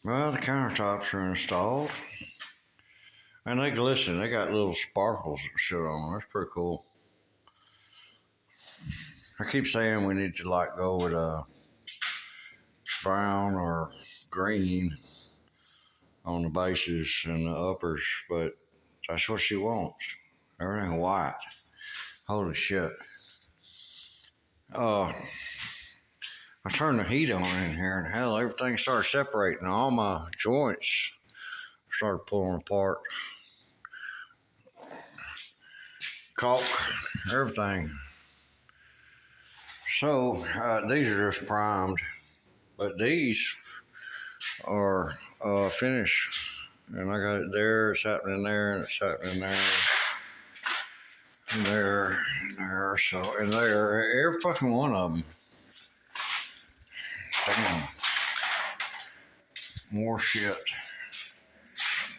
Well, the countertops are installed, and they glisten. They got little sparkles and shit on them. That's pretty cool. I keep saying we need to like go with brown or green on the bases and the uppers, but that's what she wants. Everything white. Holy shit. Uh, I turned the heat on in here, and hell, everything started separating. All my joints started pulling apart. Caulk, everything. So these are just primed, but these are finished. And I got it there, it's happening there, and it's happening there, and there, and there, so, and there, every fucking one of them. Damn, more shit.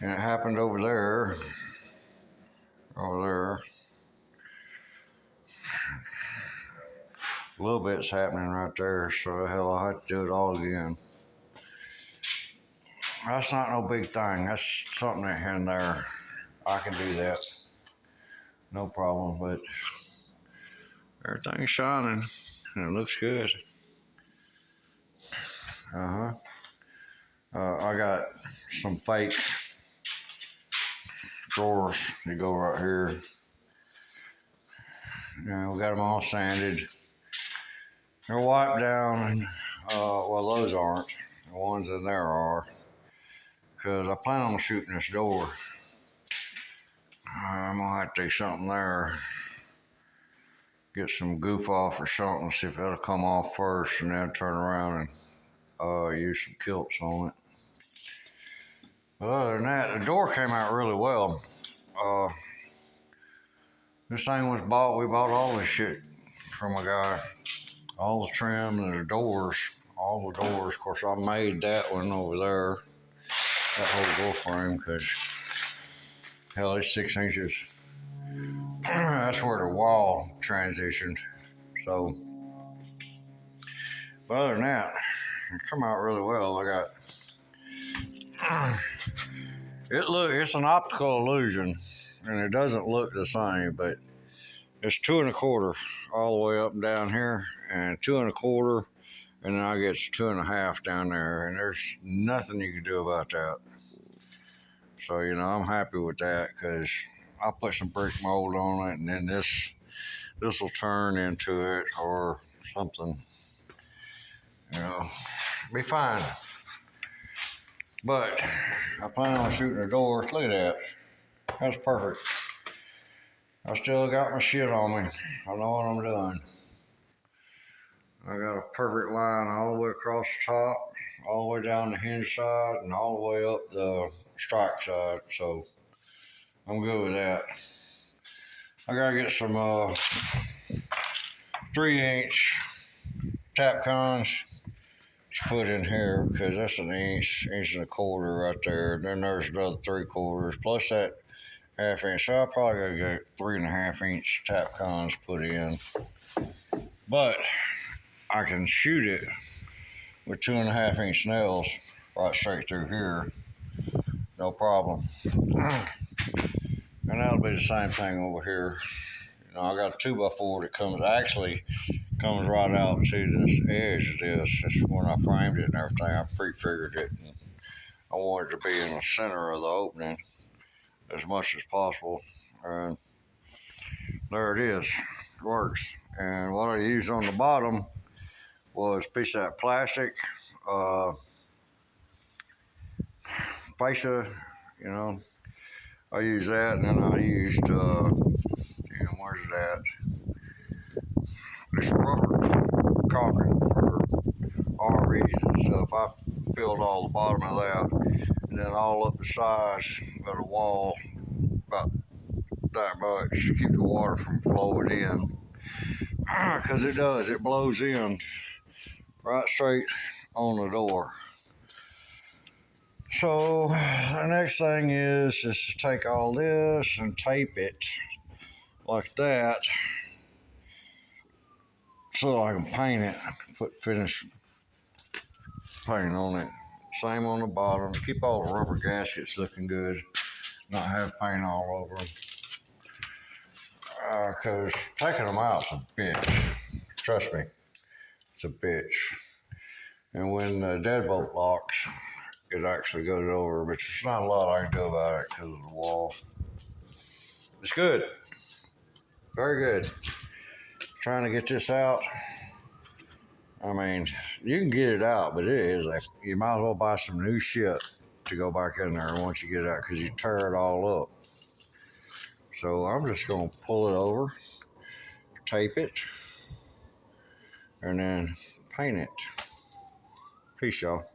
And it happened over there. A little bit's happening right there, so hell, I'll have to do it all again. That's not no big thing. That's something that in there. I can do that. No problem, but everything's shining and it looks good. Uh-huh. I got some fake drawers that go right here. We got them all sanded. They're wiped down, and well, those aren't. The ones in there are, because I plan on shooting this door. I'm gonna have to do something there. Get some goof off or something, see if it'll come off first, and then turn around and use some kilts on it. But other than that, the door came out really well. This thing was bought, we bought all this shit from a guy. All the trim and the doors, all the doors. Of course, I made that one over there, that whole door frame, because hell, it's 6 inches. That's where the wall transitioned. So, but other than that, it come out really well. I got it's an optical illusion, and it doesn't look the same, but it's 2 1/4 all the way up and down here, and 2 1/4, and then I get 2 1/2 down there, and there's nothing you can do about that. So I'm happy with that, because I'll put some brick mold on it, and then this will turn into it or something. Be fine. But I plan on shooting the door. Look at that. That's perfect. I still got my shit on me. I know what I'm doing. I got a perfect line all the way across the top, all the way down the hinge side, and all the way up the strike side. So I'm good with that. I gotta get some 3-inch Tapcons to put in here, because that's an inch, 1.25 right there. Then there's another 3/4 plus that 1/2 inch. So I probably gotta get 3.5-inch Tapcons put in. But I can shoot it with 2.5-inch nails right straight through here. No problem. And that'll be the same thing over here. I got a 2x4 that comes right out to this edge of this. That's when I framed it and everything. I pre-figured it. And I wanted it to be in the center of the opening as much as possible. And there it is. It works. And what I used on the bottom was a piece of that plastic fascia, I used that, and then I used, where's it at? This rubber caulking for RVs and stuff. I filled all the bottom of that, and then all up the sides of the wall, about that much, to keep the water from flowing in. Because it blows in right straight on the door. So the next thing is to take all this and tape it like that, so I can paint it, put finish paint on it, Same on the bottom. Keep all the rubber gaskets looking good. Not have paint all over them. Because taking them out's a bitch. Trust me, it's a bitch. And when the deadbolt locks, it actually goes over, but there's not a lot I can do about it because of the wall. It's good. Very good. Trying to get this out. I mean, you can get it out, but you might as well buy some new shit to go back in there once you get it out because you tear it all up. So I'm just going to pull it over, tape it, and then paint it. Peace, y'all.